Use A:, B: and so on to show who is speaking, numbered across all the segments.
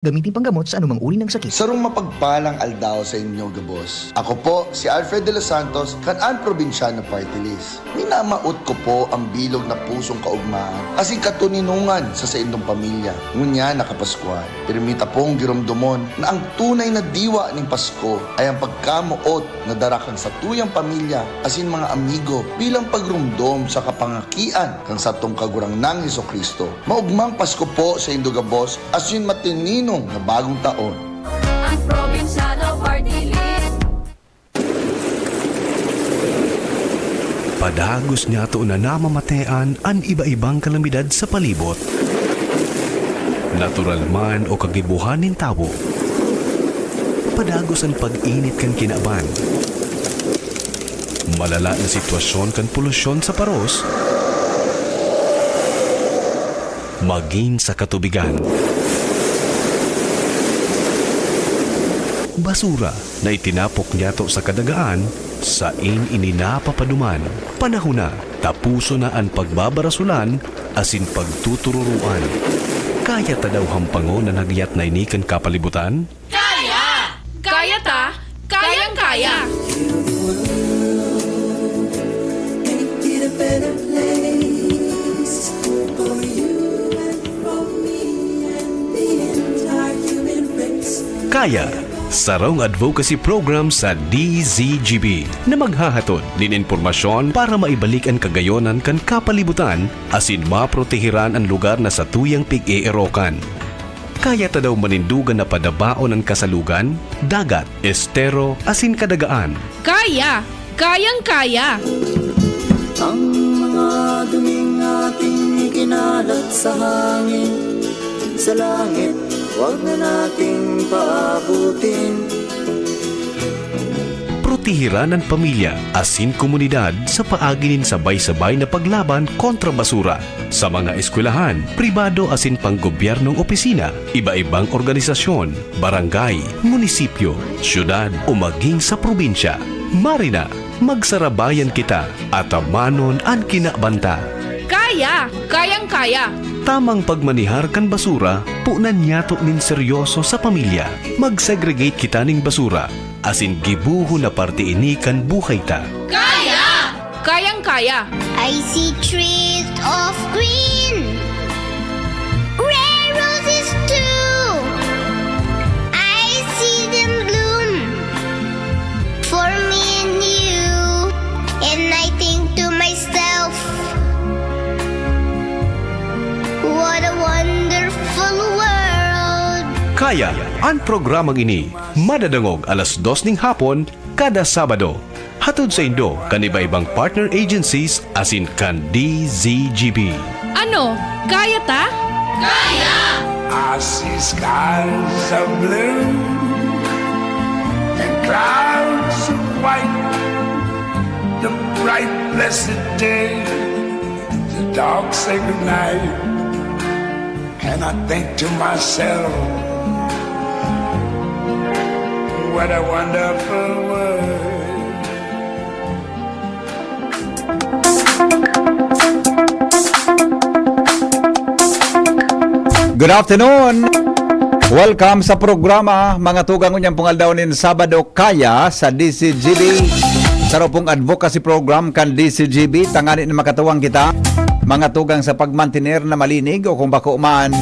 A: Gamitin panggamot sa anumang uri ng sakit.
B: Sarong mapagpalang aldaw sa inyo, Gabos. Ako po, si Alfred de los Santos, kan-an probinsyano party list. Minamaot ko po ang bilog na pusong kaugmaan, kasing katuninungan sa indong pamilya. Ngunya nakapaskuhan. Permita pong giromdomon na ang tunay na diwa ng Pasko ay ang pagkamuot na darakang sa tuyang pamilya, asin mga amigo, bilang pagrumdom sa kapangakian kang sa tong kagurang ng Jesucristo. Maugmang Pasko po sa indo, Gabos, asin matinino na bagong taon.
C: Ang probinsyano party list.
D: Padagos niya to na namamatean ang iba-ibang kalamidad sa palibot. Natural man o kagibuhan ng tao. Padagos ang pag-init kan kinaban. Malala na sitwasyon kan polusyon sa paros. Maging sa katubigan. Basura na itinapok niya to sa kadagaan, sa ininapapaduman. Panahon na, tapuso na ang pagbabarasulan, asin pagtutururuan. Kaya ta daw hampangon na nagyat na inikan kapalibutan?
C: Kaya! Kaya ta! Kayang-kaya!
E: Make it a better place for you and for me and the entire human race.
D: Kaya, sarong advocacy program sa DZGB na maghahatod din impormasyon para maibalik ang kagayonan kan kapalibutan asin maprotehiran ang lugar na sa tuyang pig-eerokan. Kaya ta daw manindugan na padabaon ang kasalugan, dagat, estero, asin kadagaan.
C: Kaya! Kayang-kaya!
E: Ang mga duming ating ikinalat sa hangin, sa langit, huwag na nating paabutin.
D: Protehiran ang pamilya, asin komunidad sa paaginin sabay-sabay na paglaban kontra basura. Sa mga eskwelahan, pribado asin panggobyernong opisina, iba-ibang organisasyon, barangay, munisipyo, syudad o maging sa probinsya. Marina, magsarabayan kita at amanon ang kinabanta.
C: Kaya! Kayang-kaya!
D: Tamang pagmanihar kan basura, punan niyato nin seryoso sa pamilya. Mag-segregate kita ning basura, asin gibuho na parte ini kan buhay ta.
C: Kaya! Kayang-kaya!
F: I see trees of green, red roses too. I see them bloom for me and you, and I think to myself, what a wonderful world.
D: Kaya, ang programang ini, madadangog alas 2 ning hapon, kada Sabado. Hatod sa Indo, kan iba-ibang partner agencies asin kan DZGB.
C: Ano? Kaya ta? Kaya!
G: I see skies of blue and clouds of white, the bright blessed day, the dark sacred night, and I think to myself, what a wonderful world.
H: Good afternoon! Welcome sa programa mga tugang unyang pungaldaonin Sabado Kaya sa DCGB. Sa pong advocacy program kan DCGB, tanganin na makatuwang kita mga tugang sa pagmantener na malinig o kung bako man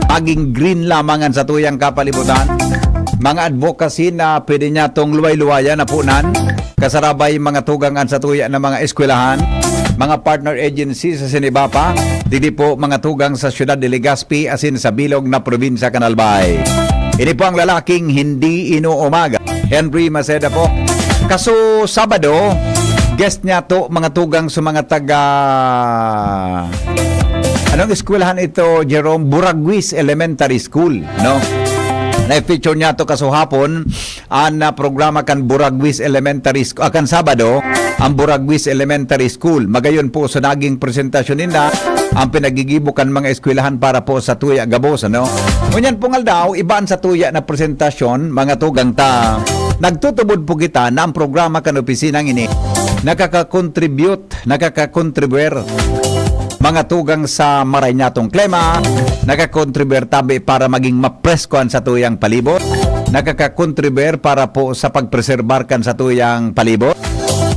H: maging green lamangan sa tuyang kapalibutan. Mga advocacy na pwede niya tong luway-luwaya na punan, kasarabay mga tugangan sa tuya na mga eskwelahan, mga partner agency sa Sinibapa, didi po mga tugang sa siyudad de Legazpi asin sa bilog na probinsya Canalbay. Ini po ang lalaking hindi inuumaga, Henry Maceda po. Kaso Sabado, guest niya to mga tugang sa mga taga... Anong eskwelahan ito, Jerome? Buraguis Elementary School, no? Na-feature niya to kaso hapon ang programa kan Buraguis Elementary School, kan Sabado, ang Buraguis Elementary School. Magayon po sa naging presentasyon nila ang pinagigibukan mga eskwelahan para po sa tuya Gabos, ano? Ngunyan pungal daw, ibaan sa tuya na presentasyon, mga tugang ta. Nagtutubod po kita na ang programa kan opisinang ini nakaka-contribute mga tugang sa Marañatong Klema, nakakontribuer tabi para maging mapreskuan sa tuyang palibot, nakakakontribuer para po sa pagpreserbar kan sa tuyang palibot,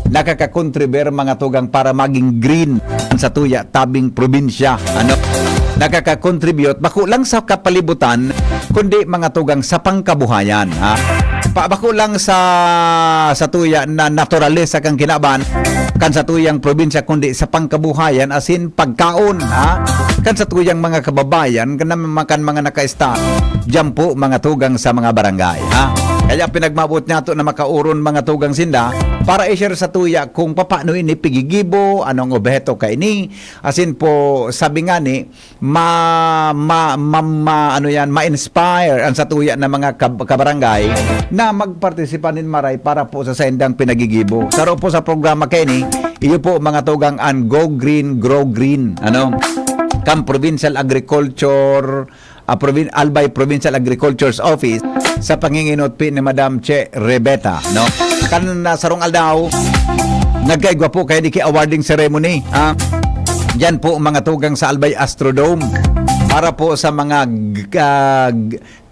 H: nakakakontribuer mga tugang para maging green sa tuya tabing probinsya. Nakakakontribute bako lang sa kapalibutan kundi mga tugang sa pangkabuhayan, ha. Bako lang sa tuya na naturalesa kang kinaban kan sa tuyang probinsya kundi sa pangkabuhayan asin pagkaon, ha. Kan sa tuyang mga kababayan kan makan mga nakaista diyan po mga tugang sa mga barangay, ha. Kaya pinagmabot niya to na makauron mga tugang sinda para i-share sa tuya kung paano ini pigigibo, anong objeto kay ni. Asin po sabi nga ni ma-inspire ang sa tuya na mga kabarangay na magpartisipanin maray para po sa sendang pinagigibo. Saro po sa programa kay ni, iyo po mga tugang an Go Green, Grow Green. Kam Provincial Agriculture Albay Provincial Agriculture's Office sa panginginot ni Madam Che Rebeta, no? Kan sarong aldaw nagkaigwa po kay di awarding ceremony, Yan po mga tugang sa Albay Astrodome para po sa mga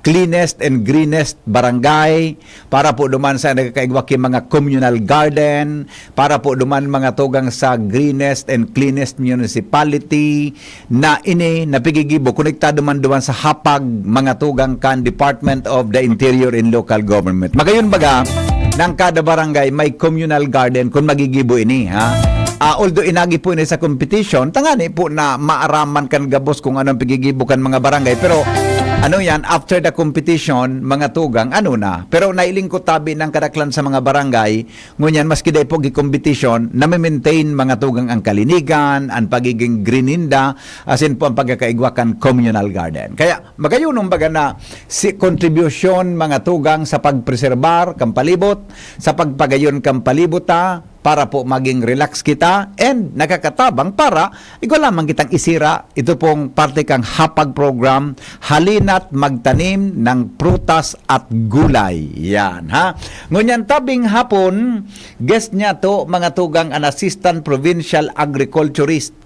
H: cleanest and greenest barangay, para po duman sa nagkakaigwa ki mga communal garden, para po duman mga tugang sa greenest and cleanest municipality na ini napigigibo konektado man duman sa hapag mga tugang kan Department of the Interior and Local Government. Magayon baga ng kada barangay may communal garden kung magigibo ini, ha. Although inagi po ini sa competition, tangani po na maaraman kan gabos kung anong pigigibo kan mga barangay, pero yan, after the competition, mga tugang, na. Pero nailing ko tabi ng kadaklan sa mga barangay, ngunyan, maski day po competition, na maintain mga tugang ang kalinigan, ang pagiging greeninda, asin po ang pagkakaigwakan communal garden. Kaya, magayunong baga na si contribution mga tugang sa pagpreserbar, kampalibot, sa pagpagayon kampalibuta, para po maging relax kita and nakakatabang para ikaw lamang kitang isira. Ito pong parte kang hapag program, halina't magtanim ng prutas at gulay. Yan, ha. Ngunyan tabing hapon, guest niya to mga tugang an Assistant Provincial Agriculturist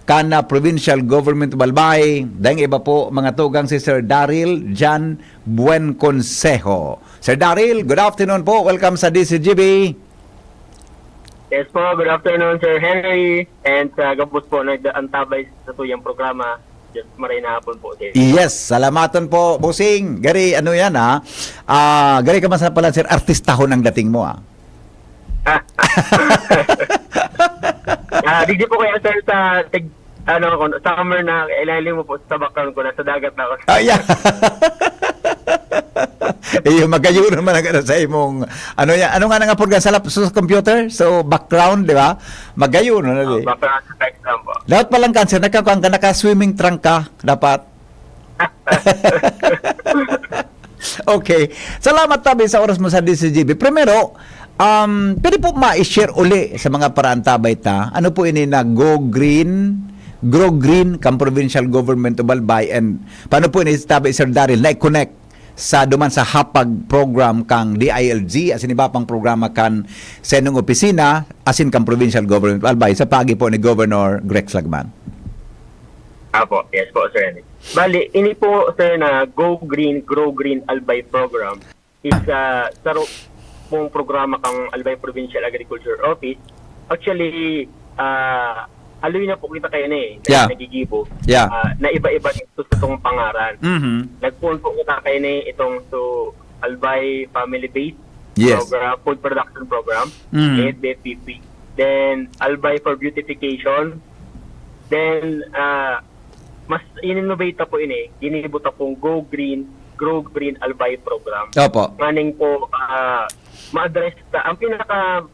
H: kana Provincial Government Balbay. Dahil iba po mga tugang si Sir Daryl Jan Buenconsejo. Sir Daryl, good afternoon po. Welcome sa DCGB.
I: Yes po, good afternoon Sir Henry, and sa gabos po nagdaantabay sa tuyang programa. Just maray na hapon po.
H: Yes, salamatan po, Busing. Gari, yan, ha? Gari ka man sa pala, sir, artistahon ang dating mo, ha?
I: Di po kaya, sir, sa summer na ilalim mo po sa background ko, nasa dagat na ako.
H: Yeah. Magayo naman ang sa imong ano nga nga program sa computer, so background, di ba? Magayo na
I: background sa background po.
H: Dapat palang cancer naka-swimming trunk ka dapat. Okay, salamat tabi sa oras mo sa DCGB. Primero, pwede po ma-share uli sa mga paraan tabay ta, ano po ini na Go Green, Grow Green kam Provincial Government of Albay, and paano po ini tabi Sir Daryl na i-connect sa duman sa hapag program kang DILG asin iba pang programa kan senong opisina asin kang Provincial Government Albay sa pagi po ni Governor Greg Slagman.
I: Apo, yes po Sir Henry. Bali, ini po sir na Go Green, Grow Green Albay program is saro pong programa kang Albay Provincial Agriculture Office. Actually, aloy na po kita kayo na nagigibo.
H: Yeah.
I: Na iba-iba ito sa itong pangaran.
H: Mm-hmm.
I: Nagpuan po kita kayo na itong Albay Family Based program, food production program, AFBFPP. Then, Albay for Beautification. Then, mas in-innovate po ini, ginibot pong Go Green, Grow Green Albay program.
H: Opo.
I: Maning po, ma-address ang pinaka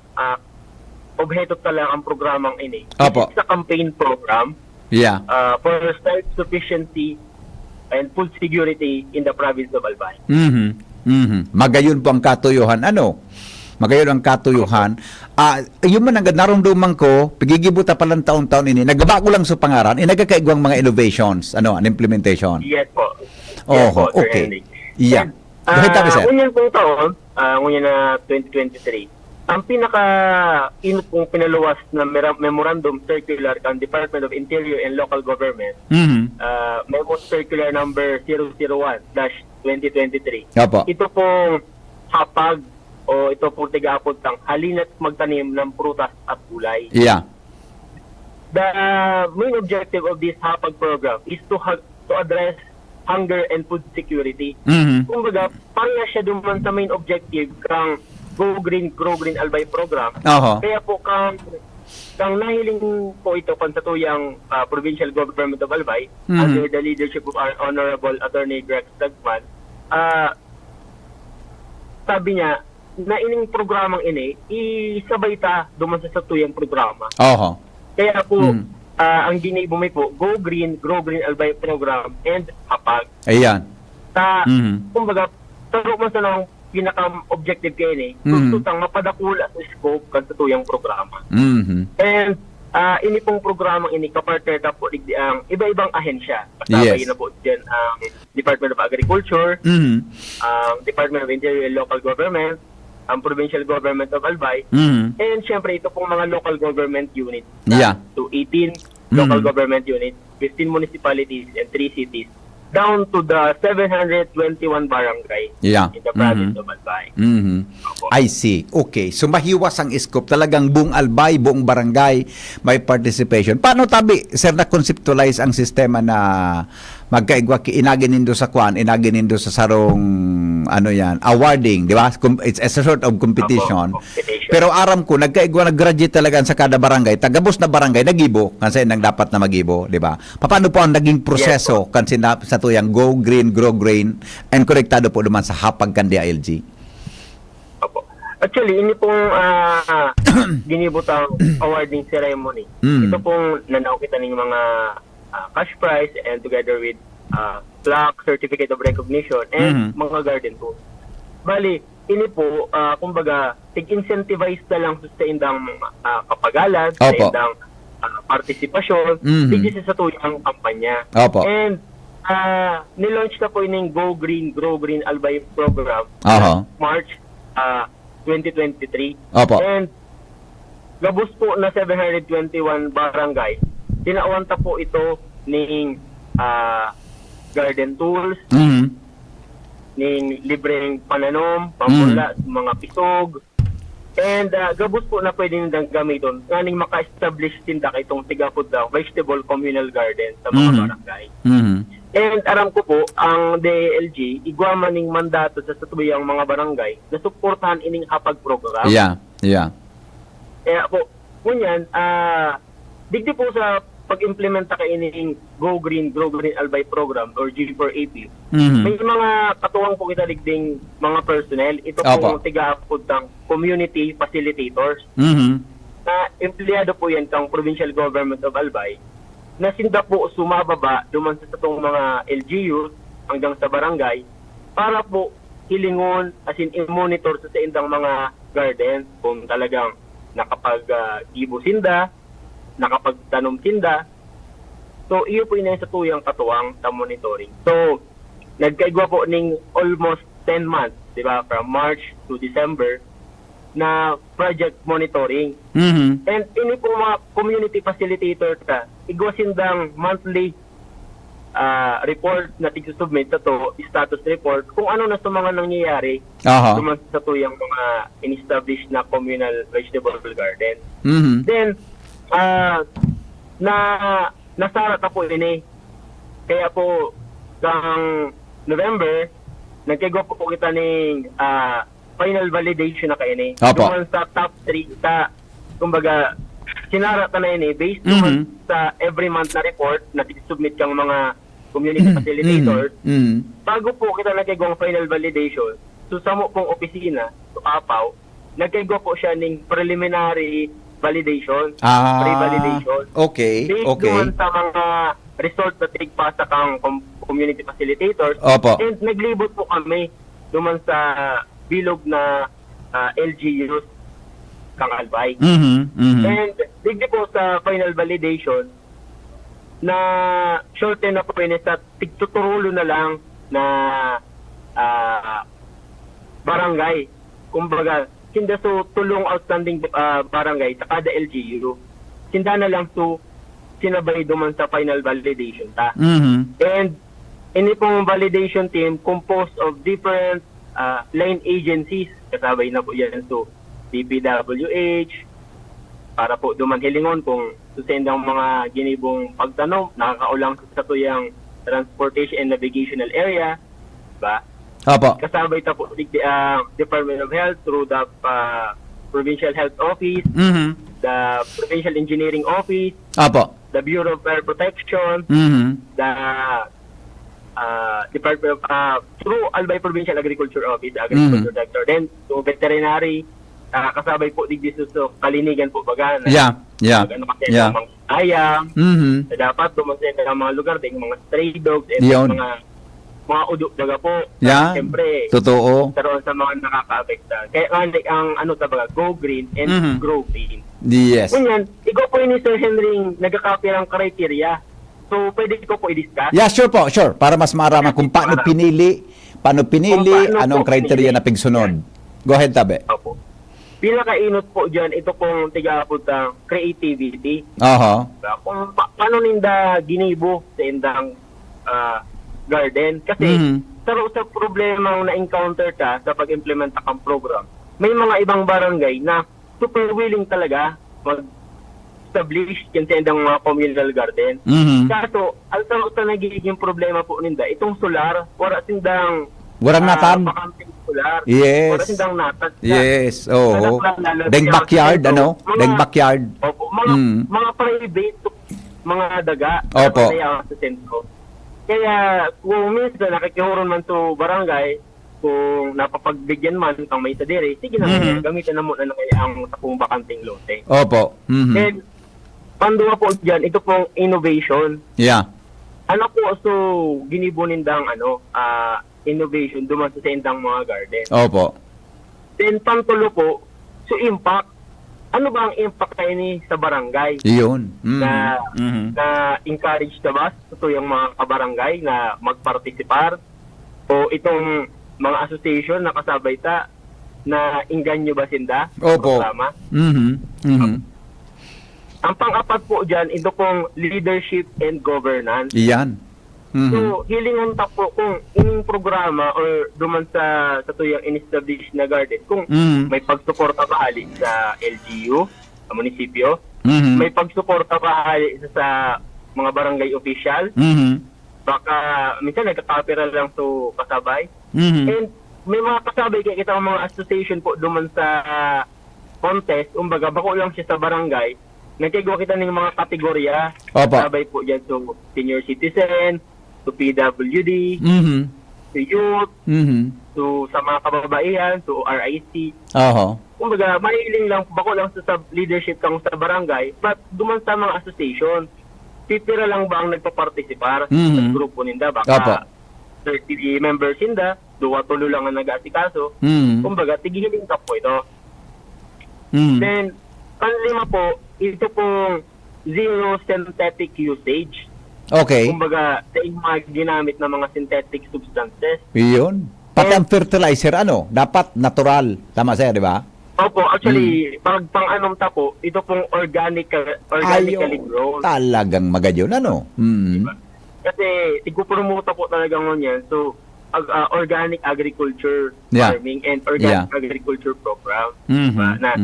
I: objeto talaga ang programang ini.
H: Opo.
I: It's a campaign program for self-sufficiency and food security in the province of Albay.
H: Magayon po ang katuyuhan. Magayon ang katuyuhan. Yung man ang narumduman ko, pigigibuta palang taon-taon ini, nagbago lang sa pangaran, nagkakaigwang mga innovations, an implementation.
I: Yes po.
H: Yes po,
I: Sir
H: okay.
I: Henry.
H: Yeah. Go ahead, sir.
I: Ngunyan pong taon, ngunyan na 2023, ang pinaka-inut kong pinaluwas na memorandum circular ng Department of Interior and Local Government, Memo Circular number 001/2023.
H: Opo.
I: Ito pong hapag o ito pong tiga-apod ng halina't magtanim ng prutas at gulay.
H: Yeah.
I: The main objective of this hapag program is to address hunger and food security. Kumbaga, pareha siya duman sa main objective kang Go Green, Grow Green Albay program.
H: Oho.
I: Kaya po kang nahiling po ito sa tuyang provincial government of Albay under the leadership of our Honorable Attorney Grex Dagman. Sabi niya, na ining programang ini, isabay ta duman sa tuyang programa.
H: Oho.
I: Kaya po, ang ginibumay po, Go Green, Grow Green Albay program and hapag.
H: Ayan.
I: Kumbaga, taro man sa nang pinaka-objective kayo ni, gusto tang mapadakula sa scope kan sa tuyang programa. And ini pong programang ini, kapartner na po ang iba-ibang ahensya. Kasabay na po dyan ang Department of Agriculture, ang Department of Interior and Local Government, ang Provincial Government of Albay, and syempre ito pong mga local government units. To 18 local government units, 15 municipalities, and 3 cities, down to the 721 barangay in the province of Albay.
H: I see. Okay. So mahiwas ang scope. Talagang buong Albay, buong barangay may participation. Paano tabi, sir, na-conceptualize ang sistema na magkaigwa inaginindo sa kwan, inaginindo sa sarong awarding, di ba? It's a sort of competition. Pero aram ko, nag-graduate talaga sa kada barangay. Tagabos na barangay, nagibo. Kasi nang dapat na magibo, di ba? Paano po ang naging proseso kasi sa tuyang Go Green, Grow Green, and konektado po naman sa hapag kan DILG?
I: Opo. Actually, ini pong ginibutang awarding ceremony. Ito pong nanaw kita ng mga cash prize and together with plaque, certificate of recognition, and mga garden tools. Bali, ini po, kumbaga, tig-incentivize na lang sa indang kapagalan, sa indang partisipasyon, digis sa tuyang kampanya. And nilaunch na po yung Go Green, Grow Green Albay program March 2023. And gabos po na 721 barangay, tinawanta po ito ng garden tools, ng libreng pananom, pamula, mga pisog, and gabos po na pwede nang gamiton nganing maka-establish tinda itong tigapod daw vegetable communal garden sa mga barangay. And aram ko po, ang DILG, igwa maning mandato sa satuyang mga barangay na suportahan ining hapag program. Kaya po, kunyan, digdi po sa pag-implementa ka ining Go Green, Grow Green Albay program or G4AP, may mga katuwang po kita ligding mga personnel. Ito po tiga-apod ng community facilitators na empleyado po yan ng Provincial Government of Albay na sinda po sumababa duman sa itong mga LGUs hanggang sa barangay para po hilingon as in i-monitor sa indang mga garden kung talagang nakapag-gibo sinda, nakapagtanom sinda. So, iyo po yun sa tuyang katuwang sa monitoring. So, nagkaigwa po ning almost 10 months, di ba, from March to December, na project monitoring. And ini po mga community facilitator igwa sindang monthly report na tig-submit sa to, status report, kung ano na sa mga nangyayari sa tuyang mga in-establish na communal vegetable garden. Then, nasara ta po ini. Kaya po, kang November, nagkagawa po kita ng final validation na kayo ni. Duman sa top 3, kumbaga, sinara ta na yun based naman sa every month na report na submit kang mga community facilitators. Bago po kita nagkagawa final validation, so sa mo pong opisina, so Apaw, nagkagawa po siya ng preliminary validation, pre-validation. Based naman sa mga resort na tigpasa kang community facilitators. And naglibot po kami duman sa bilog na LGUs kang Albay. And digdi po sa final validation na shorten na po yun sa tigtuturulo na lang na barangay. Kumbaga, sinda so tulong outstanding barangay sa kada LGU. Sinda na lang so sinabay duman sa final validation ta. And ini pong validation team composed of different line agencies. Kasabay na po yan so DPWH para po duman hilingon kung susendang mga ginibong pagtanong nakakaulang sa tuyang transportation and navigational area ba.
H: Opo.
I: Kasabay ta po Department of Health through the Provincial Health Office, the Provincial Engineering Office,
H: Opo.
I: the Bureau of Fire Protection, the Department of through Albay Provincial Agriculture Office, the Agriculture Director, then to veterinary, kasabay po digdi so kalinigan po baga na ano kasi mga ayam, dapat tumasin ng mga lugar ding mga stray dogs and mga udok baga po. Siyempre,
H: totoo.
I: karoon sa mga nakaka-apekta. Kaya ang ano tabaga, go green and grow green.
H: Yes.
I: Kunyan, ikaw po ni Sir Henry nagka-copy ng criteria. So, pwede ko po i-discuss.
H: Yeah, sure po, sure. Para mas maaraman kung paano pinili, anong criteria na pigsunod. Go ahead, Tabe.
I: Opo. Pinakainot po dyan, ito pong tigaputang creativity.
H: Oho.
I: Kung paano ninda ginibo sa indang garden. Kasi sa problemang na-encounter ka sa pag-implement ng program, may mga ibang barangay na super willing talaga mag-establish yan sa indang mga communal garden. Kaso, ang sa nagiging problema po ninda, itong solar, wala sindang
H: natan.
I: Bakanting solar.
H: Yes.
I: Wala sindang natan.
H: Yes. Oo. Deng backyard, Deng backyard.
I: Opo. Mga private, mga daga.
H: Opo.
I: Sa sentro. Kaya kung minsan nakikihuron man to barangay, kung napapagbigyan man kang may sa diri, sige na, gamitin na muna na kaya ang takong bakanting lote.
H: Opo.
I: Then, panduwa po dyan, ito pong innovation.
H: Yeah.
I: Ano po, so, ginibunindang innovation duman sa indang mga garden.
H: Opo.
I: Then, pantulo po, so impact. Ano ba ang impact kayo ni sa barangay?
H: Iyon.
I: Na encourage na ba sa yung mga kabarangay na magpartisipar? O itong mga association na kasabay ta na inganyo ba sinda?
H: Opo.
I: Programa? Ang pang-apat po dyan, ito pong leadership and governance.
H: Iyan.
I: So, hilingan ta po kung ining programa or duman sa tuyang in-establish na garden, kung may pagsuporta bahali sa LGU, sa munisipyo, may pagsuporta bahali sa mga barangay official, baka minsan nagkakapira lang so kasabay, and may mga kasabay kaya kita mga association po duman sa contest, umbaga bako lang siya sa barangay, nagkagawa kita ng mga kategorya, kasabay po dyan so senior citizen, to PWD, to youth, to sa mga kababaihan, to RIC. Kumbaga, mahiling lang, bako lang sa leadership kang sa barangay, but duman sa mga association, pipira lang ba ang nagpapartisipar sa grupo ninda? Baka 30 members ninda, 2-3 lang ang nag-aasikaso. Kumbaga, tigiling ka po ito. Then, panlima po, ito pong zero synthetic usage.
H: Okay.
I: Kumbaga, sa mga ginamit na mga synthetic substances.
H: Iyon. Pati ang fertilizer, dapat natural. Tama sa'yo, di ba?
I: Opo, actually, pag pang-anom ta po, ito pong organically grown.
H: Talagang magadyon,
I: Diba? Kasi, tigpupromote po talaga ngon yan. So, organic agriculture farming and organic agriculture program. Diba? Na,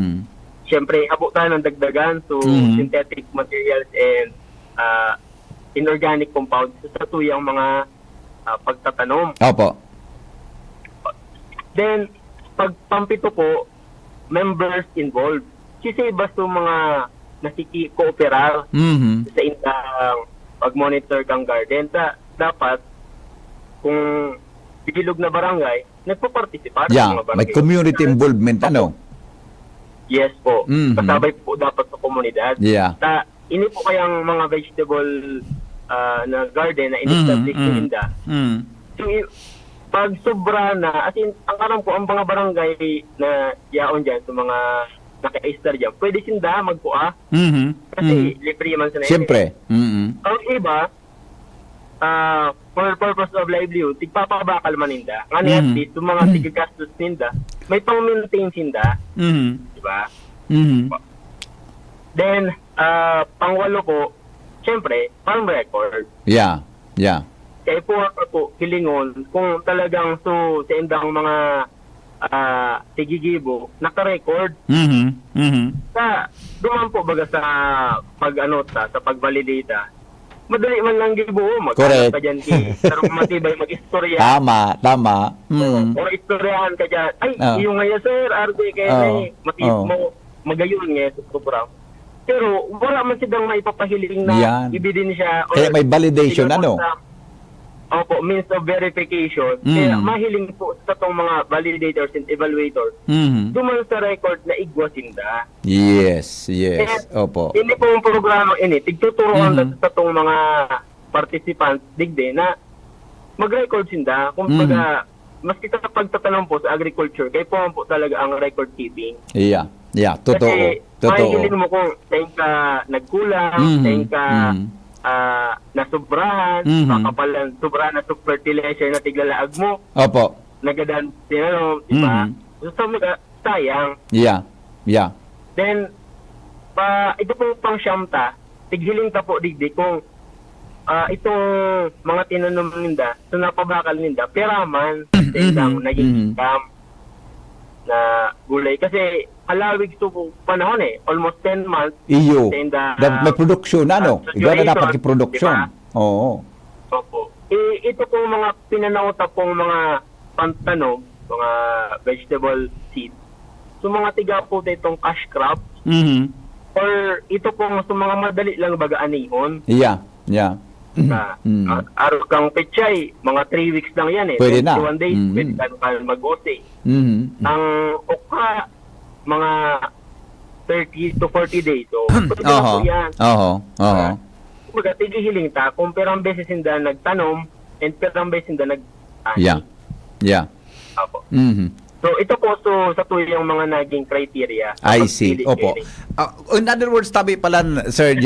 I: siyempre, abot tayo ng dagdagan. So, synthetic materials and inorganic compounds sa tuyang mga pagtatanom.
H: Opo.
I: Then, pag pampito po, members involved. Kasi basta mga nakikikooperar sa indang pag-monitor kang garden, dapat kung bilog na barangay, nagpapartisipar sa mga barangay.
H: May community involvement,
I: Yes po. Kasabay po dapat sa komunidad. Ini po kayang mga vegetable na garden na in-establish ninda. So, pag sobra na, as in, ang alam ko, ang mga barangay na yaon dyan, sa mga naka-estar dyan, pwede sinda magpua. Kasi libre man sa
H: siyempre.
I: Ang iba, for purpose of livelihood, tigpapabakal man ninda. Ngani at least, yung mga tigagastos ninda, may pang-maintain sinda, di ba? Then, pang-walo po, syempre, farm record.
H: Yeah.
I: Kaya po ako po, hilingon, kung talagang sa indang mga tigigibo, naka-record. Sa, duman po baga sa sa pag-validate, madali man lang gibo,
H: Correct.
I: ka dyan, tarong matibay mag-istorya.
H: Tama.
I: O istoryahan ka dyan, ay, yung ngayon sir, RD kayo mo, magayon nga sa program. Pero, wala man silang maipapahiling na
H: Yan.
I: ibidin siya.
H: Kaya may validation, ano?
I: Opo, means of verification. Kaya mahiling po sa itong mga validators and evaluators, duman sa record na igwasinda.
H: Yes. Opo.
I: Hindi po yung programa ini, tigtuturoan sa itong mga participants, digde, na mag-record sinda. Kung maski sa pagtatanong po sa agriculture, kayo po talaga ang record keeping.
H: Yeah. Totoo.
I: Kasi mahihiling mo kung saan ka nagkulang, saan ka nasubrahan, makapalan, sobrahan na fertilizer na tiglalaag mo,
H: Opo.
I: nagadan, diba? So, sayang.
H: Yeah.
I: Then, ito pong pang siyamta, tighiling ta po digdi kung itong mga tinanom ninda, so napabakal ninda, peraman, sa isang naging income na gulay. Kasi alawig to panahon almost 10 months.
H: Iyo.
I: Sa
H: May production Iba na dapat i-production.
I: Diba?
H: Oo.
I: Opo. Ito pong mga pinanauta pong mga pantanom, mga vegetable seeds. So mga tiga po itong cash crop, or ito pong mga madali lang baga anihon.
H: Yeah.
I: Araw kang pechay, mga 3 weeks lang yan
H: Pwede na.
I: 21 days, pwede ka mag-uti. Ang okra, mga 30 to 40 days. So, pwede na po yan. Kumbaga, tigihiling ta, kung perang beses hindi nagtanom, and perang beses hindi nagtanim.
H: Yeah.
I: Apo. So, ito po sa tuyong mga naging criteria.
H: I see. Opo. In other words, tabi pala, Sir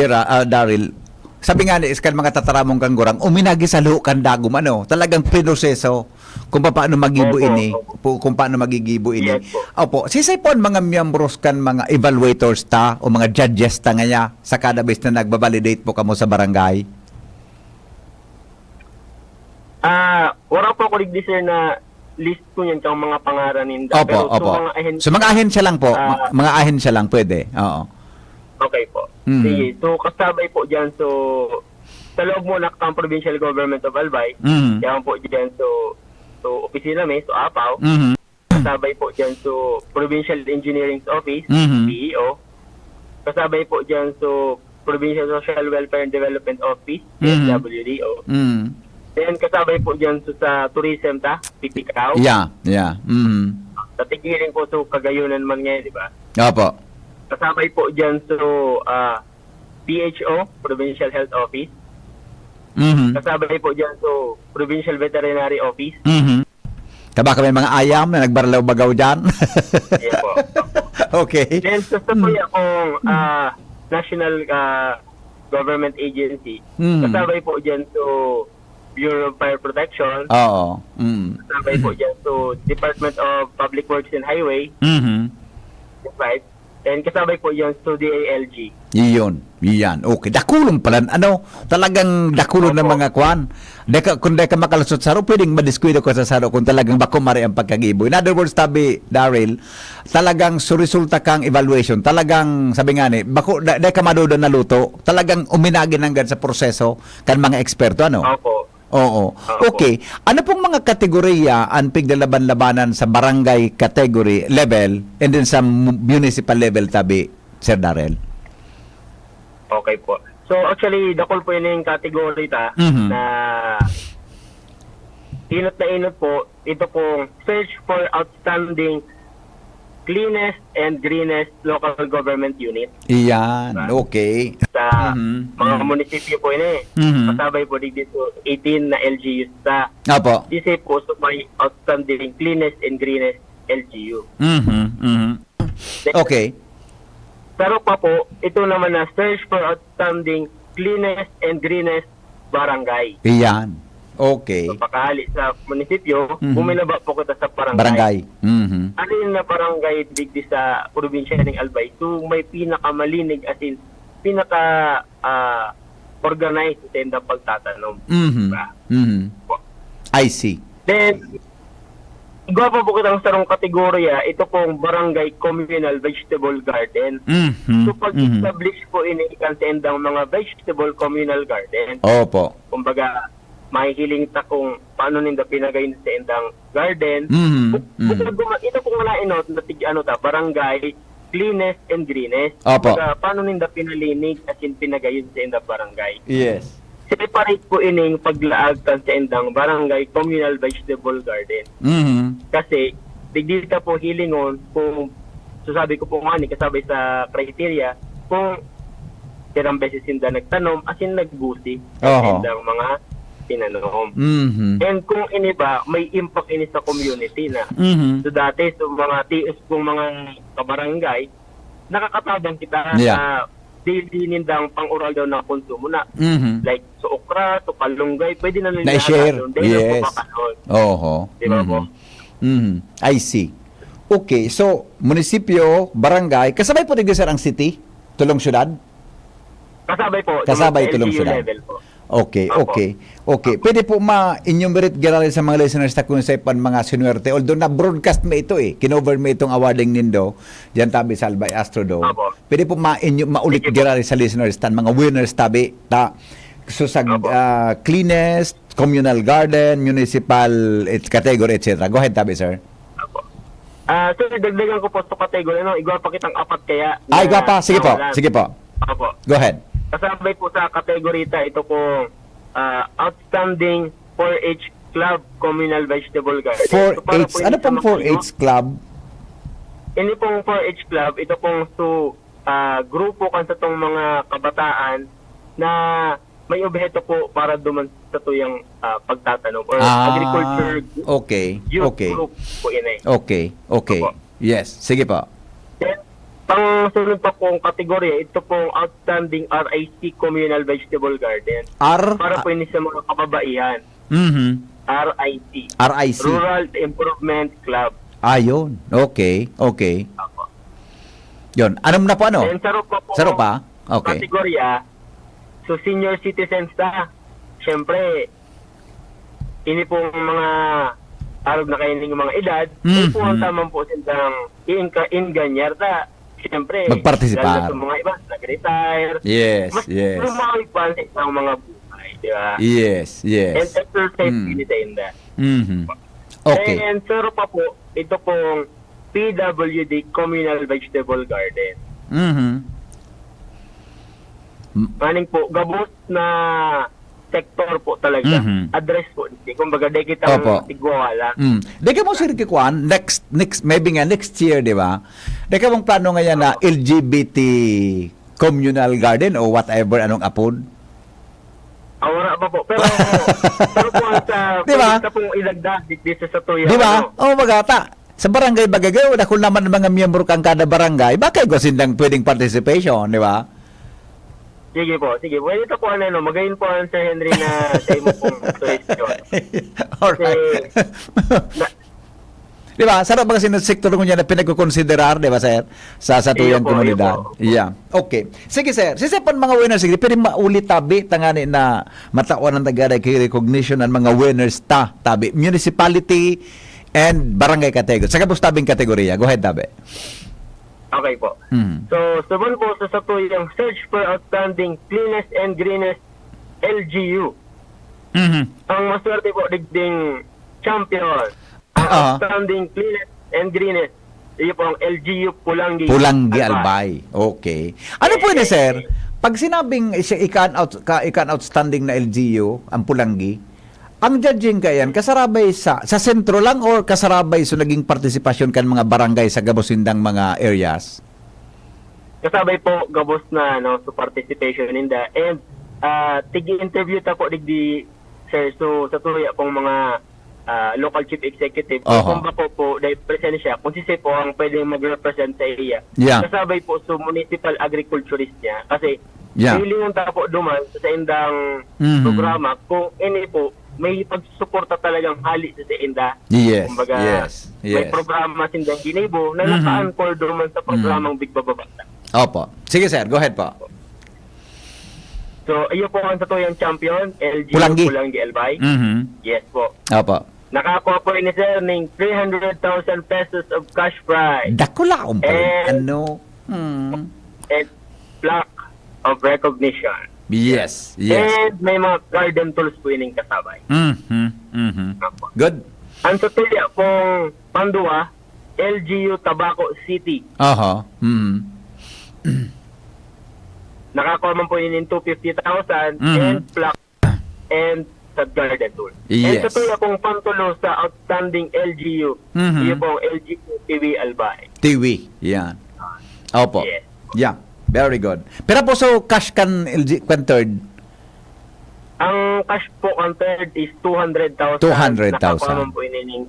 H: Daryl, sabi nga ni iskan mga tataramong kanggurang, uminagi sa lukan dagom, talagang pinoseso kung paano magibo ini, kung paano magigibo ini.
I: Yes, po.
H: Opo, sisay po ang mga miyembros kan mga evaluators ta o mga judges ta nga sa kada base na nagbabalidate po kamo sa barangay?
I: Wala po ako digdi sir na list ko yan kang mga pangaran ninda.
H: Opo. So mga ahensya lang po, mga ahensya lang pwede. Oo.
I: Okay po. Sige. So, kasabay po dyan, sa loob mo ng Provincial Government of Albay, yan po dyan, opisina may, APAW, kasabay po dyan, Provincial Engineering Office, PEO, kasabay po dyan, Provincial Social Welfare and Development Office, PSWDO, then kasabay po dyan, sa Tourism PPCAO,
H: Yeah.
I: sa tigiling po, Kagayunan man ngayon, di ba?
H: Opo.
I: Kasabay po dyan PHO, Provincial Health Office. Kasabay po dyan Provincial Veterinary Office.
H: Baka may mga ayam na nagbaralaw-bagaw dyan.
I: Yan po.
H: Okay.
I: Then sa po akong National Government Agency. Kasabay po dyan Bureau of Fire Protection.
H: Oo.
I: Kasabay po dyan Department of Public Works and Highway. Right? And kasabay po yan DALG.
H: Yan. Okay. Dakulong pala. Talagang dakulong ng mga kwan. Kung di ka makalusot saro, pwedeng madiskwito ka sa saro kung talagang bakumari ang pagkagibo. In other words, Daryl, talagang resulta kang evaluation. Talagang, sabi nga ni, di ka maduda na luto. Talagang uminagin hanggang sa proseso kan mga eksperto.
I: Opo.
H: Oo. Okay. Ano pong mga kategorya ang pigdalaban-labanan sa barangay category level and then sa municipal level tabi, Sir Daryl?
I: Okay po. So actually, dakol po yun yung category na inot po, ito pong search for outstanding cleanest and greenest local government unit.
H: Iyan. Okay.
I: Sa mga munisipyo po yun Kasabay po dito 18 na LGUs sa
H: Opo.
I: DC po may outstanding cleanest and greenest LGU.
H: Okay.
I: Pero pa po, ito naman na search for outstanding cleanest and greenest barangay.
H: Iyan. Okay.
I: So, pakahali sa munisipyo, bumilaba po kita sa barangay.
H: Barangay. Mhm.
I: Alin na barangay digdi sa probinsya ng Albay. So may pinakamalinig as in pinaka organized sa tenda pagtatanom.
H: Mhm.
I: Diba?
H: Mhm. I see.
I: Then, igwa po kitang sarong kategorya, ito pong barangay communal vegetable garden.
H: Mhm.
I: So pag-establish po ini ikan tendang mga vegetable communal garden.
H: Opo.
I: Kumbaga, mahihiling ta kung paano ninda pinagayon sa endang garden.
H: Mhm.
I: Ito pong mga inot na barangay cleanest and greenest.
H: Opo.
I: Kumbaga, paano ninda pinalinig at in pinagayon sa endang barangay.
H: Yes.
I: Separate po ining paglaag kan sa endang barangay communal vegetable garden.
H: Mhm.
I: Kasi digdita po hilingon kung sasabi ko po nga ni kasabay sa criteria kung tirang beses hindi nagtanom as in nagbusi
H: Oho.
I: sa endang mga tinanom.
H: Mhm.
I: And kung ini ba, may impact ini sa community na.
H: Mhm.
I: So dati, so mga tiis kong mga kabarangay, nakakatabang kita
H: Yeah.
I: na daily nindang pang-oral daw na konsumo na.
H: Mhm.
I: Like, so okra, so kalunggay, pwede na nila
H: Na-share.
I: doon. Dahil
H: Yes.
I: na po kanon.
H: Oho.
I: Di ba po?
H: Mhm. I see. Okay, so munisipyo, barangay, kasabay po din sir ang city, Tulong Syudad?
I: Kasabay po.
H: Kasabay
I: yung
H: tulong
I: LGU
H: sila.
I: level po.
H: Okay,
I: Opo.
H: okay. Okay. Pwede po ma-enumerate gali sa mga listeners na kung sa pan mga sinuwerte. Although na-broadcast mo ito kinover mo itong awarding nindo, diyan tabi sa Albay Astro Dome.
I: Opo.
H: Pwede po maulit
I: Sige po.
H: gali sa listeners tan mga winners tabi ta so sa
I: Opo.
H: cleanest, communal garden, municipal category, etc. Go ahead tabi, sir.
I: Opo. So, dagdagan ko po sa category, igwa pa kitang apat kaya.
H: Ay, gwa pa. Sige po.
I: nawalan.
H: Sige po.
I: Opo.
H: Go ahead.
I: Kasabay po sa kategorita, ito po Outstanding 4-H Club Communal Vegetable Garden. So, para
H: 4H.
I: po
H: Ano
I: yun sa
H: pong
I: mga
H: 4H club?
I: Ini pong 4-H Club, ito pong grupo kan sa tong mga kabataan na may objeto po para duman sa tuyang pagtatanong or agriculture
H: Okay.
I: youth
H: Okay.
I: group po ini.
H: Okay. Okay.
I: Opo.
H: Yes. Sige po.
I: Then, pang sunod pa pong kategorya, ito pong Outstanding RIC Communal Vegetable Garden. Para po ini sa mga kababaihan.
H: Mhm.
I: RIC.
H: RIC.
I: Rural Improvement Club.
H: Ayun. Okay. Okay.
I: Apo.
H: Yun. Anong na po ano?
I: Then, saro pa po.
H: Saro pa? Okay.
I: Kategorya, so senior citizens na. Siyempre, ini pong mga arog na kayo ng mga edad,
H: Mhm.
I: po ang tamang po silang inganyar na. Siyempre,
H: Magpartisipar.
I: lalo sa mga iba, nag-retire.
H: Yes.
I: Mas
H: Yes.
I: lumalipan sa isang mga buhay, di ba?
H: Yes.
I: And
H: Yes.
I: exercise
H: Mm.
I: din na.
H: Mhm. Okay.
I: And sir pa po, ito pong PWD Communal Vegetable Garden.
H: Mhm.
I: Maning po, gabos na sektor po talaga.
H: Mhm.
I: Address po. Kumbaga, di kita
H: Opo.
I: tigwala.
H: Di ka mo sir kikuan next maybe nga next year, di ba? Di ka mong plano ngayon na LGBT communal garden o whatever anong apod?
I: Wala pa po. Pero, pero po ang sa,
H: Di ba?
I: pwede pong ilagdag dito sa tuya.
H: Di ba? Oh, magata. Sa barangay bagay, wala kung naman mga miyembro kang kada barangay, bakit gusin lang pwedeng participation, di ba?
I: Sige po, sige. Pwede ito po magayon po ang Sir Henry na sa imo pong question.
H: Alright. Di ba? Sarap ba kasi ng sektor ko niya na pinagkukonsiderar, di ba, sir? Sa tuyang
I: Iyo po,
H: komunidad.
I: iyo po.
H: Yeah. Okay. Sige, sir. Sisipan mga winners, sige. Pero maulit tabi, tangani na matawan ng tagaray kay recognition ng mga winners tabi. Municipality and barangay category. Sa kabos tabing kategorya. Go ahead, tabi.
I: Okay po.
H: Mhm.
I: So, sabon po sa satuyang Search for Outstanding Cleanest and Greenest LGU.
H: Mhm.
I: Ang maswerte po digding champion. Ang Outstanding Cleanest and Greenest. Iyo po ang LGU Pulangi.
H: Pulangi Albay. Okay. Ano po yun, sir? Pag sinabing ikan outstanding na LGU, ang Pulangi, ang judging kayan, kasarabay sa sentro lang or kasarabay sa naging partisipasyon kan mga barangay sa gabosindang mga areas?
I: Kasabay po gabos na so participation in the and tigi-interview ta po digdi sir so sa tuya pong mga local chief executive kung ba po dahil present siya kung si po ang pwedeng mag-represent sa area.
H: Yeah.
I: Kasabay po so municipal agriculturist niya kasi
H: Yeah.
I: hilingon ta po duman sa indang
H: Mhm.
I: programa kung ini po may pagsusuporta talagang hali sa Inda.
H: Yes,
I: Kumbaga,
H: yes,
I: may
H: yes.
I: programa sindang Ginebo na naka-anchor duman sa programang Big Bababata.
H: Opo. Sige, sir. Go ahead po.
I: So, iyo po ang satuyang champion, LG
H: Pulangi.
I: Pulangi Albay.
H: Mhm.
I: Yes po.
H: Opo.
I: Nakakuha po ni sir ng 300,000 pesos of cash prize
H: Dakula akong pala.
I: And-
H: Ano? Hmm.
I: and plaque of recognition.
H: Yes, yes.
I: And may mga garden tools po ining kasabay.
H: Mhm. Mhm. Good.
I: Ang satuya pong pandua, LGU Tabaco City.
H: Aha. Mhm.
I: Nakakuha man po yun in 250,000
H: Mhm.
I: and plaque and sa garden tool.
H: Yes.
I: And satuya pong pantulo sa outstanding LGU,
H: Mhm.
I: iyo pong LGU TV Albay.
H: Tiwi. Yan. Opo.
I: Yes.
H: Yeah. Very good. Pero po so cash kan LG kan third.
I: Ang cash po ang third is 200,000.
H: 200,000.
I: Nakakuha man po yun in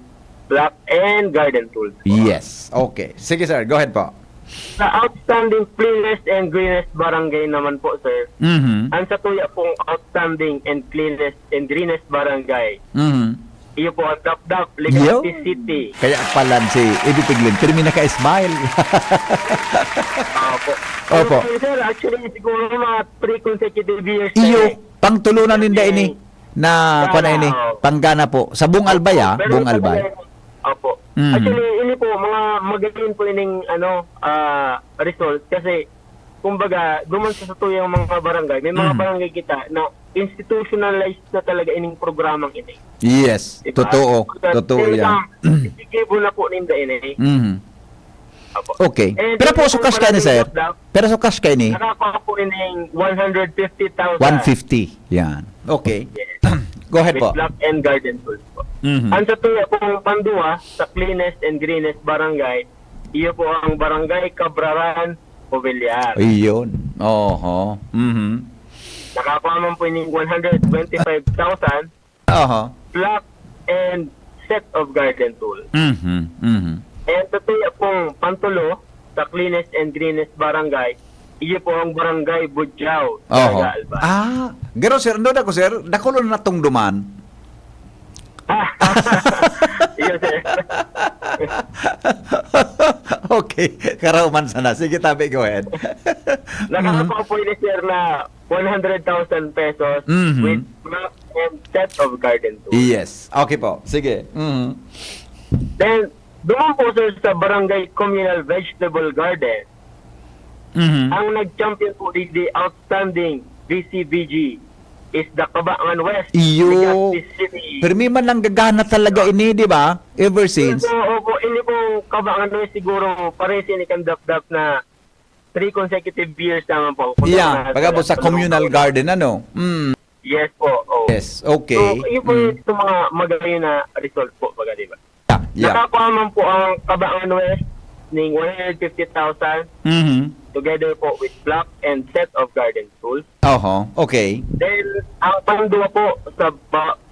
I: plaque and garden tools.
H: Yes. Okay. Sige sir, go ahead po.
I: Sa outstanding cleanest and greenest barangay naman po, sir.
H: Mhm.
I: Ang satuya pong outstanding and cleanest and greenest barangay,
H: Mhm.
I: iyo po ang Dapdap, Legazpi
H: Yo.
I: City.
H: Kaya pala si Eddie Tiglin, pero may naka-smile.
I: Opo.
H: Opo.
I: Pero, sir, actually, siguro mga 3 consecutive years na
H: Iyo,
I: eh.
H: pangtulunan ninda ini na
I: Gana,
H: kuan ini,
I: oo.
H: panggana po. Sa Buong Albay ah,
I: Pero
H: Buong Albay.
I: Opo.
H: Mhm.
I: Actually, ini po, mga magaling po ining result kasi kumbaga, duman sa satuyang mga barangay, may mga barangay kita na institutionalized na talaga ining programang ini.
H: Yes,
I: Diba?
H: totoo. Totoo yan.
I: Isigibo na po ninda ini.
H: Mhm.
I: Opo.
H: Okay.
I: And
H: Pero po
I: yung
H: so cash kay ni sir.
I: Dapdap,
H: Pero so cash kay ni
I: Nakakuha po ining 150,000.
H: 150. Yan. Okay.
I: Yes.
H: Go ahead
I: With
H: po.
I: block and garden tools po.
H: Mhm.
I: Ang sa tuya pong pandua sa cleanest and greenest barangay, iyo po ang Barangay Cabraran, Villar.
H: Ayun. Oho. Mhm.
I: Nakakuha man po ining 125,000
H: Oho.
I: block and set of garden tools.
H: Mhm. Mhm.
I: And sa tuya pong pantulo sa cleanest and greenest barangay, iyo po ang Barangay Budyaw,
H: Oho.
I: Caraga, Albay.
H: Ah, gero sir, ando na ko sir, nakulon na tong duman.
I: Iyo, sir.
H: Okay, karauman sana. Sige, tabi, go ahead.
I: Nakakakuha po ini sir na 100,000 pesos
H: Mhm.
I: with block and set of garden tools.
H: Yes. Okay po. Sige. Mhm.
I: Then, doon po sir sa Barangay Communal Vegetable Garden,
H: Mhm.
I: ang nag-champion po di outstanding BCBG is the Cabangan West.
H: Iyo.
I: Legazpi City.
H: Pero may man lang gagana talaga ini, di ba? Ever since.
I: So, opo, ini pong Cabangan West siguro pares ni Kandap-Dap na 3 consecutive years naman po.
H: Yeah, pagabot sa communal garden, ano? Mm.
I: Yes po. Oh.
H: Yes, okay.
I: So, yun po yung mga magaling na result po, baga, di ba?
H: Yeah, yeah.
I: Nakakuha man po ang Cabangan West ng 150,000
H: Mhm.
I: together po with block and set of garden tools.
H: Oho, okay.
I: Then, ang pangdua po sa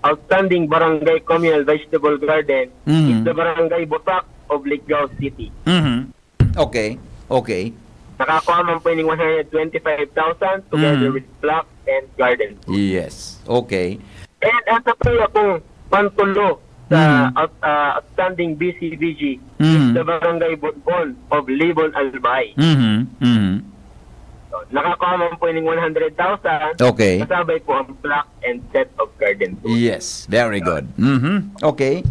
I: outstanding Barangay Communal Vegetable Garden is
H: Mhm.
I: the Barangay Botak of Ligao City.
H: Mhm. Okay, okay.
I: Nakakuha man po yung 125,000 together
H: Mhm.
I: with block and garden tools.
H: Yes, okay.
I: And at sa tuya pong pantulo sa outstanding BCBG is
H: Mhm.
I: the Barangay Bonbon of Libon Albay.
H: Mhm. Mhm.
I: So, nakakuha man po yung 100,000
H: Okay.
I: kasabay po ang block and set of garden tools.
H: Yes, very good. Mhm. Okay.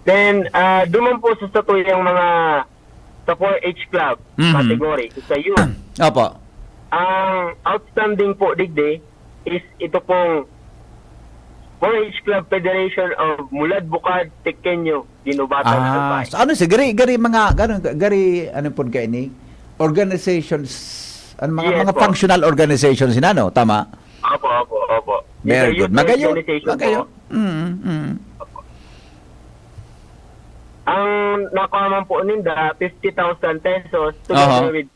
I: Then, duman po sa tuyang mga sa 4H Club
H: Mhm.
I: category, sa youth,
H: Opo.
I: ang outstanding po digde is ito pong 4H Club Federation of Mulad Bukad, Tequeño, Ginubatan, Albay.
H: So ano si gari mga gari ano po kay ni organizations ano mga
I: Yes,
H: mga
I: po.
H: functional organizations sinano, tama?
I: Opo.
H: Very
I: Yung
H: good. Magayon.
I: organization
H: Magayon.
I: po, ang nakuha man po ninda 50,000 pesos together with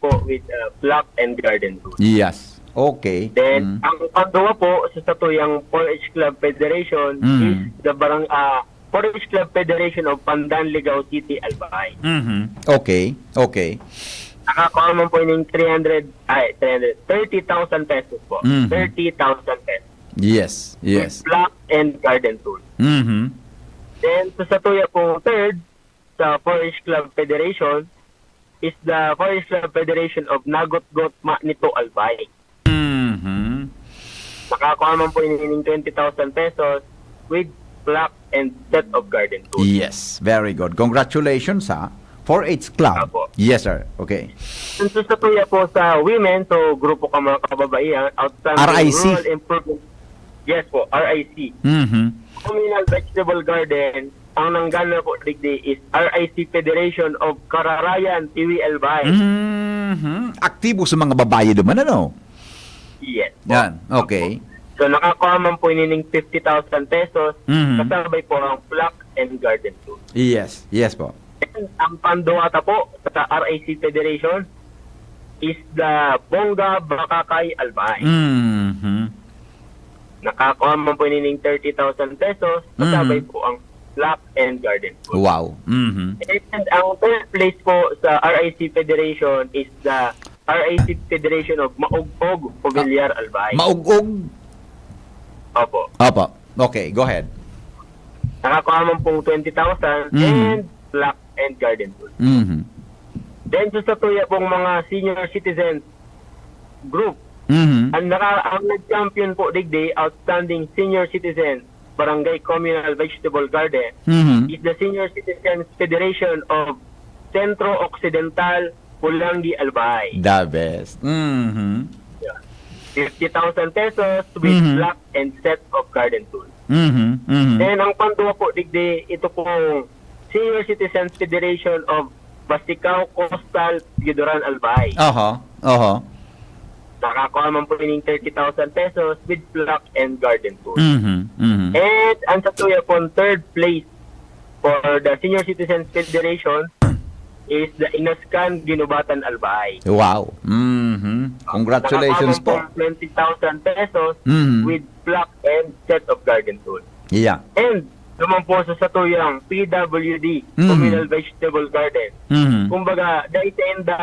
I: block and garden tools.
H: Yes. Okay.
I: Then, ang panduwa po sa satuyang 4H Club Federation is the 4H Club Federation of Pandan, Ligao City, Albay.
H: Okay. Okay.
I: Nakakuha man po yung 30,000 pesos po.
H: Mhm.
I: 30,000 pesos.
H: Yes. Yes.
I: with block and garden tool.
H: Mhm.
I: Then sa tuya po third sa Forest Club Federation is the Forest Club Federation of Nagot-Got Manito Albay.
H: Mhm.
I: Makakuha man po inining 20,000 pesos with block and set of garden tools.
H: Yes, very good. Congratulations ha. 4H Club.
I: Apo.
H: Yes, sir. Okay.
I: Since sa tuya po sa women, so grupo ka mga kababaihan, outstanding
H: RIC.
I: rural improvement. Yes po, RIC.
H: Mhm.
I: Communal Vegetable Garden, ang nanggana po digdi is RIC Federation of Kararayan, Tiwi, Albay.
H: Mhm. Aktibo sa mga babae naman, ano?
I: Yes po.
H: Yan. Okay.
I: So nakakuha man po inining 50,000 pesos,
H: Mhm.
I: kasabay po ang block and garden tool.
H: Yes. Yes po.
I: And ang panduwata po sa RIC Federation is the Bongga Bakakay Albay.
H: Mhm.
I: Nakakuha man po inining 30,000 pesos, kasabay po ang block and garden tool.
H: Wow. Mhm.
I: And ang third place po sa RIC Federation is the RIC Federation of Maugog, Povillar, Albay.
H: Maugog.
I: Opo.
H: Opo. Okay, go ahead.
I: Nakakuha man pong 20,000 and block and garden tool.
H: Mhm.
I: Then sa tuya pong mga senior citizens group,
H: Mhm.
I: ang nag-champion po digdi, outstanding senior citizens Barangay Communal Vegetable Garden
H: Mhm.
I: is the Senior Citizens Federation of Centro Occidental, Pulangi, Albay.
H: The best. Mhm.
I: 50,000 pesos with block and set of garden tools.
H: Mhm. Mhm.
I: Then ang panduwa po digdi, ito pong Senior Citizens Federation of Basicao Coastal, Yudoran, Albay.
H: Aha. Aha.
I: Nakakuha man po ining 30,000 pesos with block and garden tools.
H: Mhm. Mhm.
I: And ang sa tuya po, third place for the Senior Citizens Federation is the Inascan, Ginubatan, Albay.
H: Wow. Mhm. Congratulations
I: Nakakuha man
H: po.
I: 20,000 pesos
H: Mhm.
I: with block and set of garden tools.
H: Yeah.
I: And naman po sa satuyang PWD,
H: Mhm.
I: Communal Vegetable Garden.
H: Mhm.
I: Kumbaga, dahil tenda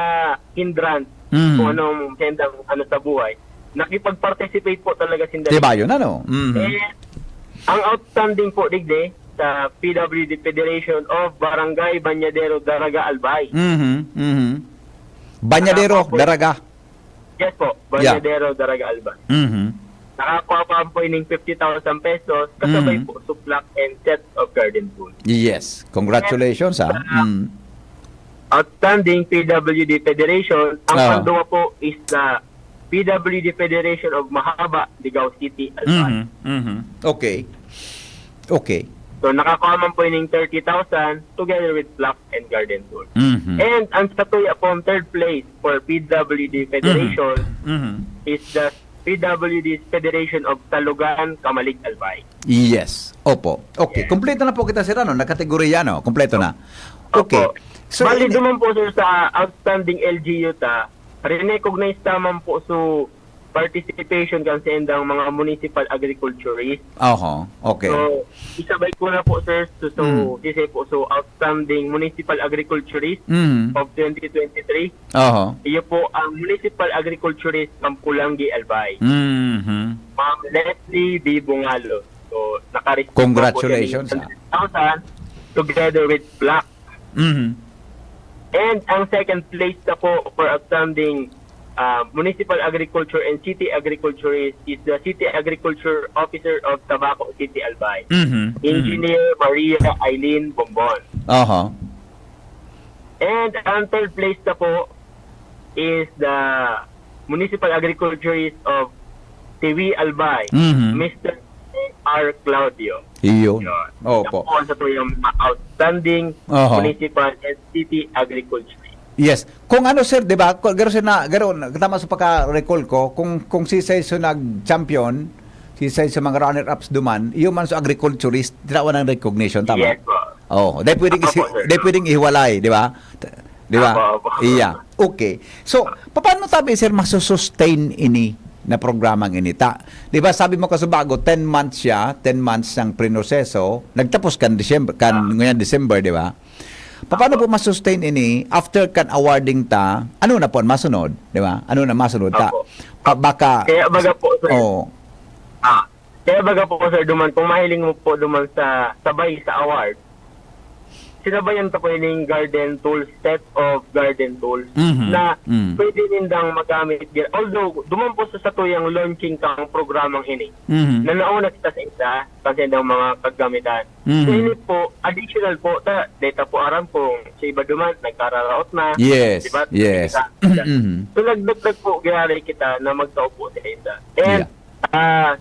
I: hindrance,
H: Mhm.
I: kung anong tenda ano sa buhay, nakipag-participate po talaga sinda.
H: Diba yun, ano? Mhm.
I: Eh, ang outstanding po digde sa PWD Federation of Barangay Banyadero, Daraga, Albay.
H: Mhm. Mhm. Banyadero, Daraga.
I: Yes po, Banyadero, Daraga, Albay.
H: Mhm.
I: Nakakuha pa po ining 50,000 pesos kasabay
H: Mhm.
I: po suplak and set of garden tools.
H: Yes. Congratulations, ha. Mhm.
I: Outstanding PWD Federation, ang
H: Ah.
I: panduwa po is the PWD Federation of Mahaba, Ligao City, Albay.
H: Mhm. Mhm. Okay. Okay.
I: So nakakuha man po ining 30,000 together with block and garden tools.
H: Mhm.
I: And ang statuya po ang third place for PWD Federation
H: Mhm.
I: is the PWD Federation of Talugan, Kamalig, Albay.
H: Yes. Opo. Okay.
I: Yes.
H: Kompleto na po kita, sir, ano? Nakategorya, no? Kompleto na. Okay.
I: Opo.
H: So,
I: Bali duman po sir sa outstanding LGU ta, recognize taman po so participation kan sa endang mga municipal agriculturists.
H: Oho. Okay.
I: So, isabay ko na po sir so kasi po so outstanding municipal agriculturist
H: Mhm.
I: of 2023.
H: Oho.
I: Iyo po ang municipal agriculturist ng Pulangi, Albay.
H: Mhm.
I: Ma'am Leslie B. Bungalo. So, naka-receive
H: Congratulations,
I: po siya ng 1,000 together with Black.
H: Mhm.
I: And ang second place na po for outstanding municipal agriculture and city agriculturist is the City Agriculture Officer of Tabaco City, Albay.
H: Mhm.
I: Engineer Maria Eileen Bombon.
H: Oho.
I: And ang third place na po is the municipal agriculturist of Tiwi, Albay,
H: Mhm.
I: Mr. R. Claudio.
H: Iyon.
I: Yun.
H: Opo.
I: Yan po ang sa tuyang outstanding
H: Oho.
I: municipal and city agriculture.
H: Yes. Kung ano, sir, di ba? Garo sir na, garo, tama sa pagka-recall ko, kung si Saiso nag-champion, si Saiso mga runner-ups duman, iyo man sa agriculturist, tinawa ng recognition, tama?
I: Yes po.
H: Oh, dahil pwedeng,
I: Opo, sir.
H: dahil pwedeng ihiwalay, di ba? Di ba?
I: Opo, opo.
H: Iya. Okay. So, paano tabi, sir, masusustain ini na programang inita? Di ba, sabi mo kasubago, 10 months siya, 10 months ng prinoseso, nagtapos kan December, ngayon December, di ba? Paano po masustain ini after kan awarding ta? Ano na po masunod, di ba? Ano na masunod ta?
I: Opo.
H: Baka
I: Kaya baga po, sir.
H: oh,
I: Kaya baga po sir, duman, kung mahiling mo po duman sa sabay sa award, sinabayan ta po yung garden tools, set of garden tools na pwede nindang magamit. Although, duman po sa tuyang launching kang programang ini, na nauna kita sa isa, kasi daw mga kagamitan. So, ini po, additional po, data po aram po, sa iba duman, nagkararaot na.
H: Yes,
I: diba?
H: yes.
I: So, nagdagdag po, gayari kita na magtaupo sa isa. And,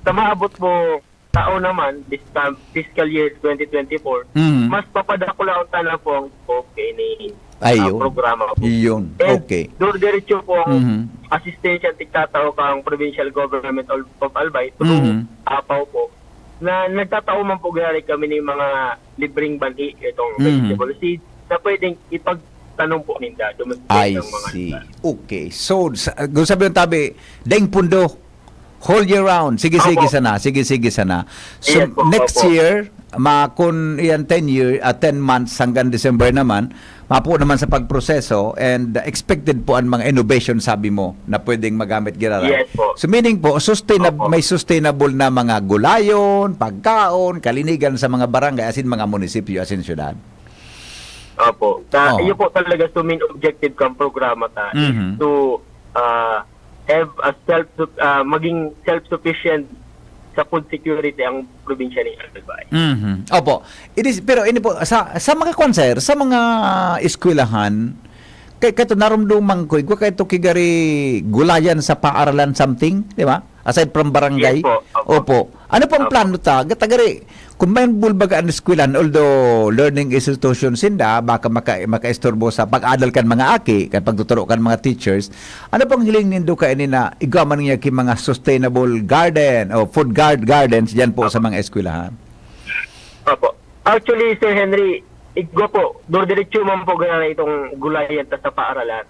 I: sa maabot po, tao naman, this time, fiscal year 2024, mas papadakula ang tanang po ang okay ni programa po.
H: Yun.
I: And
H: Okay.
I: diretso po ang assistensya at tigtatao kang provincial government of Albay through APAW po, na nagtatao man po gari kami ng mga libreng banhi, itong vegetable seeds, na pwedeng ipagtanong po ninda.
H: I see. Okay. So, kung sabi yung tabi, daing pundo, whole year round. Sige sana. So,
I: Yes, po,
H: next
I: opo.
H: year, kung yan 10 months hanggang December naman, mapo naman sa pagproseso and expected po ang mga innovation, sabi mo, na pwedeng magamit girara.
I: Yes, po.
H: So, meaning po, may sustainable na mga gulayon, pagkaon, kalinigan sa mga barangay, as in mga munisipyo, as in syudad.
I: Opo. Iyo po talaga sa main objective kang programa is to have a maging self-sufficient sa food security ang probinsya ni Albay.
H: Opo. Pero ini po sa mga konser, sa mga eskwelahan, kay kato narumdumang ko, kay to kigari gulayan sa paaralan something, di ba? Aside from barangay.
I: Yes po.
H: Opo. Ano pong plano ta? Gatagari, kung may bulbaga ang eskwelahan, although learning institution sinda, baka makaistorbo sa pag-adal kan mga aki, kan pagtuturo kan mga teachers, ano pong hiling nindo ka ini na igaman niya ki mga sustainable garden o food gardens dyan po sa mga eskwelahan?
I: Opo. Actually, Sir Henry, igwa po, diretso man po gana itong gulayan ta sa paaralan.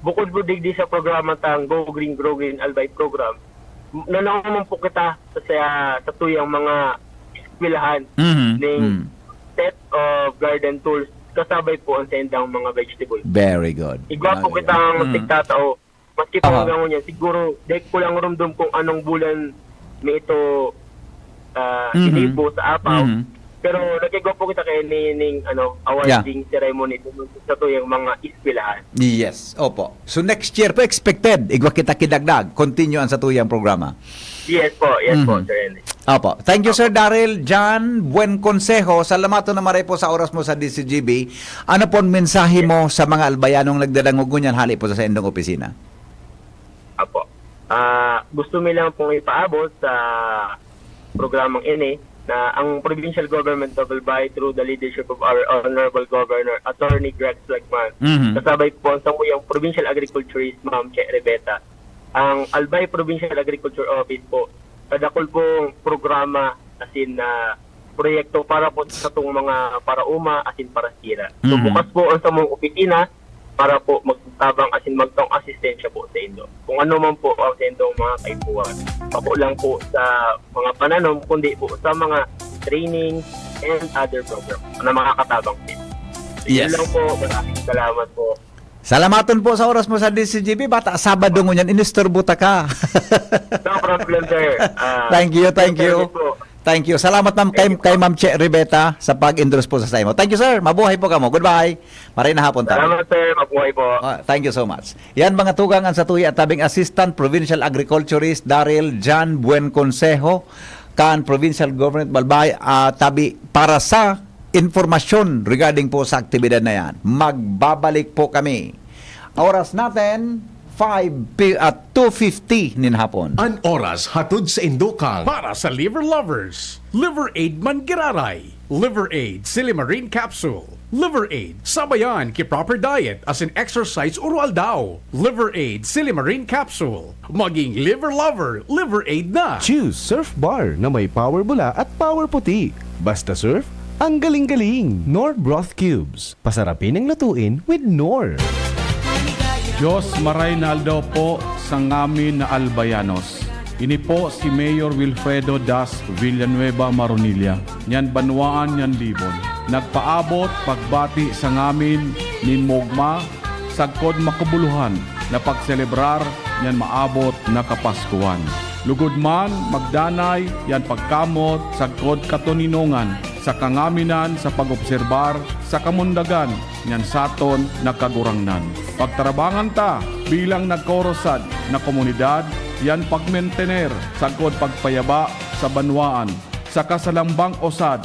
I: Bukod po digdi sa programa tang Go Green, Grow Green Albay program, nanaman po kita sa tuyang mga eskwelahan ng set of garden tools kasabay po ang sendang mga vegetables.
H: Very good.
I: Igwa po kitang tigtatao. Maski po hanggang niya, siguro, dahil ko lang rumdum kung anong bulan may ito inibo sa APAW. Pero nagigwa po kita kay ning awarding ceremony sa tuyang mga eskwelahan.
H: Yes, opo. So next year po expected, igwa kita kidagdag, continue ang sa tuyang programa.
I: Yes po, Sir Henry.
H: Opo. Thank you, Sir Daryl. John, buen consejo. Salamato na maray po sa oras mo sa DCGB. Ano po ang mensahe mo sa mga albayanong nagdadangog ngunyan hali po sa indong opisina?
I: Apo. Gusto mi lang pong ipaabot sa programang ini na ang provincial government of Albay through the leadership of our Honorable Governor, Attorney Greg Slagman, kasabay po ang samuyang Provincial Agriculturist, Ma'am Che Rebeta. Ang Albay Provincial Agriculture Office po, kadakol pong programa asin na proyekto para po sa itong mga parauma asin para sira. So bukas po ang samong opisina para po magtabang asin magtong asistensya po sa inyo. Kung ano man po ang sendong mga kaipuan. Pako lang po sa mga pananom, kundi po sa mga training and other program na makakatabang din.
H: Yes.
I: Yun lang po. Maraming salamat po.
H: Salamaton po sa oras mo sa DCGB. Bata, Sabado ngunyan, inistorbo ta ka.
I: No problem, sir.
H: Thank you.
I: Po.
H: Thank you. Salamat ma'am kay Ma'am Che Rebeta sa pag-endorse po sa mo. Thank you, sir. Mabuhay po kamo. Goodbye. Maray na hapon tayo.
I: Salamat, sir. Mabuhay po.
H: Thank you so much. Yan mga tugangan sa tuya at tabing Assistant Provincial Agriculturist Daryl John Buen Consejo kan Provincial Government Balbay tabi para sa informasyon regarding po sa aktibidad na yan. Magbabalik po kami. Oras natin 2:50 nin hapon.
D: An oras hatod sa Indokang.
J: Para sa liver lovers, Liver Aid Mangiraray, Liver Aid Silimarine Capsule, Liver Aid sabayan ki proper diet as in exercise urual daw, Liver Aid Silimarine Capsule. Maging liver lover, Liver Aid na.
D: Choose Surf Bar na may power bula at power puti. Basta surf, ang galing-galing. Knorr Broth Cubes. Pasarapin ang lutuin with Knorr.
K: Diyos maray na aldaw po sa ngamin na albayanos. Ini po si Mayor Wilfredo Das Villanueva Maronilla. Nyan banwaan, nyan libon. Nagpaabot pagbati sa ngamin nin Mogma, sagkod makabuluhan na pagselebrar nyan maabot na Kapaskuhan. Lugod man, magdanay, yan pagkamot, sagkod katuninungan, sa kangaminan, sa pag-obserbar, sa kamundagan, yan saton nakagurangnan. Pagtarabangan ta, bilang nagkorosad na komunidad, yan pagmentener, sagkod pagpayaba sa banwaan, sa kasalambang osad,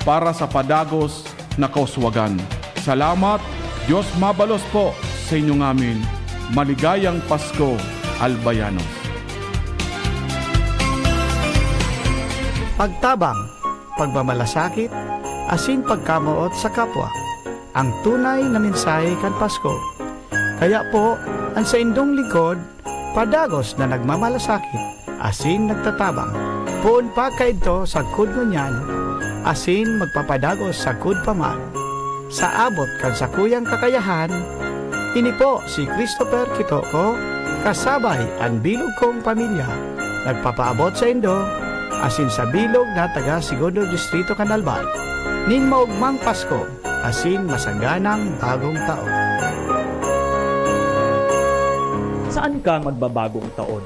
K: para sa padagos na kauswagan. Salamat, Diyos mabalos po sa inyo ngamin. Maligayang Pasko, Albayanos.
L: Pagtabang, pagmamalasakit, asin pagkamuot sa kapwa, ang tunay na mensahe kan Pasko. Kaya po, ang sa indong likod, padagos na nagmamalasakit, asin nagtatabang. Puon pa kaito sa kud ngunyan, asin magpapadagos sa kud paman. Sa abot kan sa kuyang kakayahan, ini po si Christopher Kitoko, kasabay ang bilog kong pamilya, nagpapaabot sa indo, asin sa bilog na taga Segundo Distrito Canalbay, nin maugmang Pasko, asin masaganang bagong taon.
M: Saan ka magbabagong taon?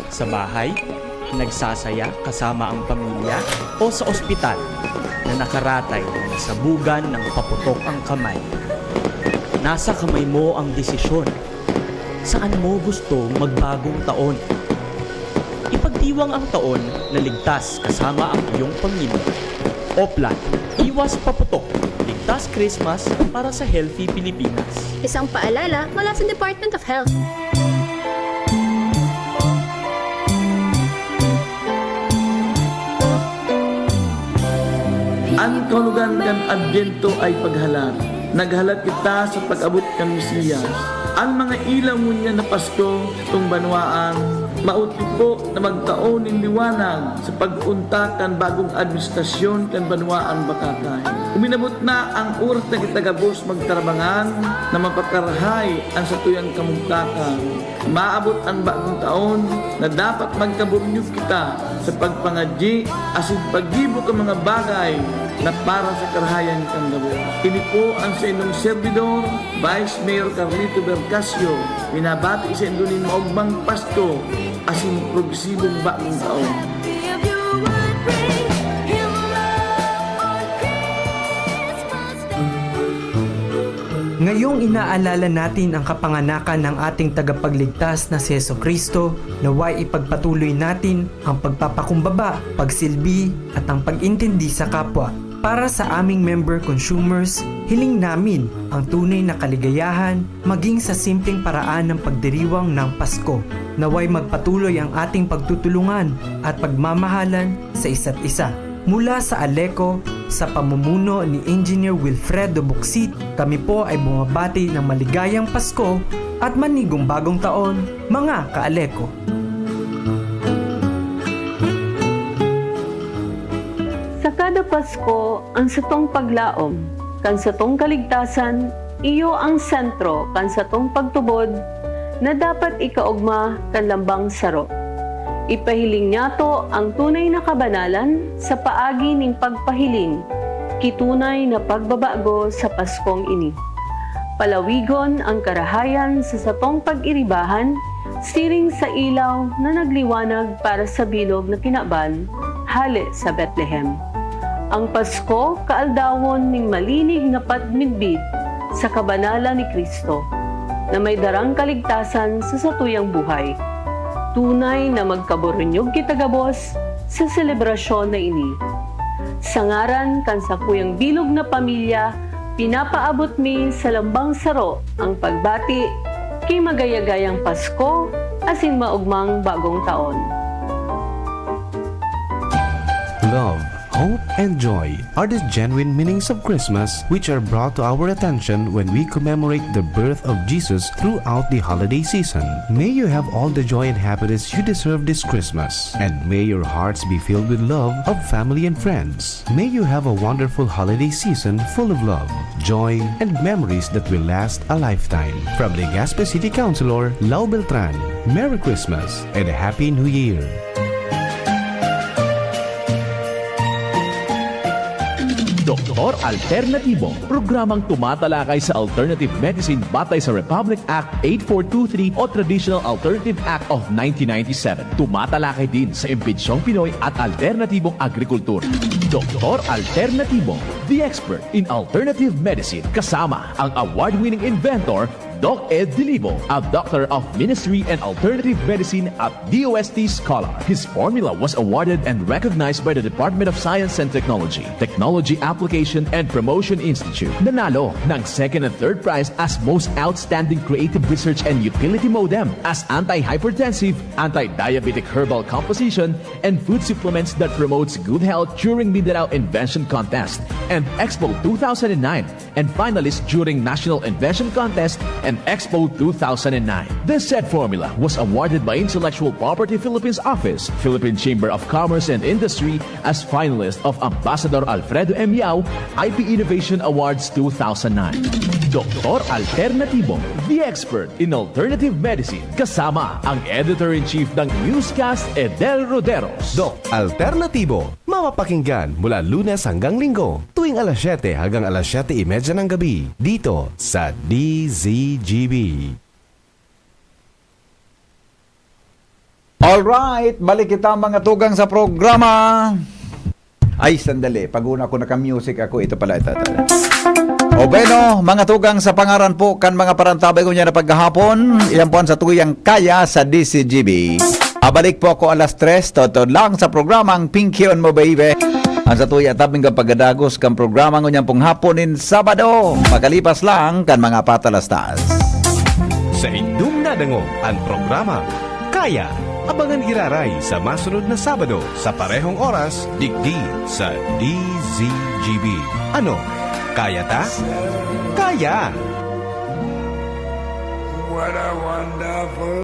M: Sa bahay? Nagsasaya kasama ang pamilya? O sa ospital na nakaratay na nasabugan ng paputok ang kamay? Nasa kamay mo ang desisyon. Saan mo gusto magbagong taon? Ipagdiwang ang taon na ligtas kasama ang iyong pamilya. Oplan, iwas paputok. Ligtas Christmas para sa Healthy Pilipinas.
N: Isang paalala mula sa Department of Health.
O: Ang kahulugan kan Advento ay paghalat. Naghalat kita sa pag-abot kan Mesiyas. Ang mga ilaw mo niya na Pasko, itong banwaan, mauti po na magtaon ng liwanag sa pag-unta kan bagong administrasyon kan banwaan Bakakay. Uminabot na ang oras na kitagabos magtarabangan na mapakarahay ang satuyang kamugtakan. Maabot ang bagong taon na dapat magkabunyog kita sa pagpangadyi asin paggibo ka mga bagay na para sa karahayan kang gabos. Ini po ang sa inyong servidor, Vice Mayor Carlito Bercasio, binabati sa indunin maugmang Pasko asin progresibong bagong taon.
P: Ngayong inaalala natin ang kapanganakan ng ating tagapagligtas na si Jesucristo, naway ipagpatuloy natin ang pagpapakumbaba, pagsilbi at ang pag-intindi sa kapwa. Para sa aming member consumers, hiling namin ang tunay na kaligayahan maging sa simpleng paraan ng pagdiriwang ng Pasko. Naway magpatuloy ang ating pagtutulungan at pagmamahalan sa isa't isa. Mula sa Aleco, sa pamumuno ni Engineer Wilfredo Buxit, kami po ay bumabati ng maligayang Pasko at manigong bagong taon, mga ka-Aleco.
Q: Sa kada Pasko, ang satong paglaom, kan satong kaligtasan, iyo ang sentro kan satong pagtubod na dapat ikaugma kan lambang saro. Ipahiling niya to ang tunay na kabanalan sa paagi ning pagpahiling, kitunay na pagbabago sa Paskong ini. Palawigon ang karahayan sa satong pag-iribahan, siring sa ilaw na nagliwanag para sa bilog na kinaban, hali sa Bethlehem. Ang Pasko kaaldawon ning malinig na padmidbid sa kabanalan ni Kristo, na may darang kaligtasan sa satuyang buhay. Tunay na magkaburunyog kita gabos sa selebrasyon na ini. Sa ngaran kan sa kuyang bilog na pamilya, pinapaabot mi sa lambang saro ang pagbati kay magayagayang Pasko asin maugmang bagong taon.
D: Love, hope, and joy are the genuine meanings of Christmas, which are brought to our attention when we commemorate the birth of Jesus throughout the holiday season. May you have all the joy and happiness you deserve this Christmas, and may your hearts be filled with love of family and friends. May you have a wonderful holiday season full of love, joy, and memories that will last a lifetime. From Legazpi City Councilor Lau Beltran, Merry Christmas and a Happy New Year!
R: Doktor Alternatibo, programang tumatalakay sa alternative medicine batay sa Republic Act 8423 o Traditional Alternative Act of 1997. Tumatalakay din sa impinsyong Pinoy at alternatibong agrikultura. Doktor Alternatibo, the expert in alternative medicine, kasama ang award-winning inventor Doc Ed Dilibo, a doctor of ministry and alternative medicine at DOST Scholar. His formula was awarded and recognized by the Department of Science and Technology, Technology Application and Promotion Institute. Nanalo ng second and third prize as most outstanding creative research and utility modem, as anti-hypertensive, anti-diabetic herbal composition, and food supplements that promotes good health during Mindanao Invention Contest and Expo 2009, and finalist during National Invention Contest and Expo 2009. This said formula was awarded by Intellectual Property Philippines Office, Philippine Chamber of Commerce and Industry as finalist of Ambassador Alfredo M. Yao IP Innovation Awards 2009. Doktor Alternatibo, the expert in alternative medicine, kasama ang editor-in-chief ng Newscast, Edel Roderos.
D: Doc Alternatibo, mapapakinggan mula Lunes hanggang Linggo, tuwing alas 7 hanggang alas 7:30 ng gabi, dito sa DZGB.
H: Alright, balik kita mga tugang sa programa. Ay, sandali. Pag-una ko naka-music ako, ito pala. O bueno, mga tugang sa pangaran po, kan mga parantabay ko niya na paghahapon, iyan po ang sa tuyang kaya sa DCGB. Abalik po ako alas 3, totoo lang sa programang Pinky on Mo Baby. Ang sa tuya tabing kapagadagos kan programa ko niyan pong haponin Sabado. Makalipas lang kan mga patalastas.
D: Sa inyong nadango ang programa Kaya, abangan iraray sa masunod na Sabado sa parehong oras, digdi sa DZGB. Ano? Kaya ta? Kaya!
G: What a wonderful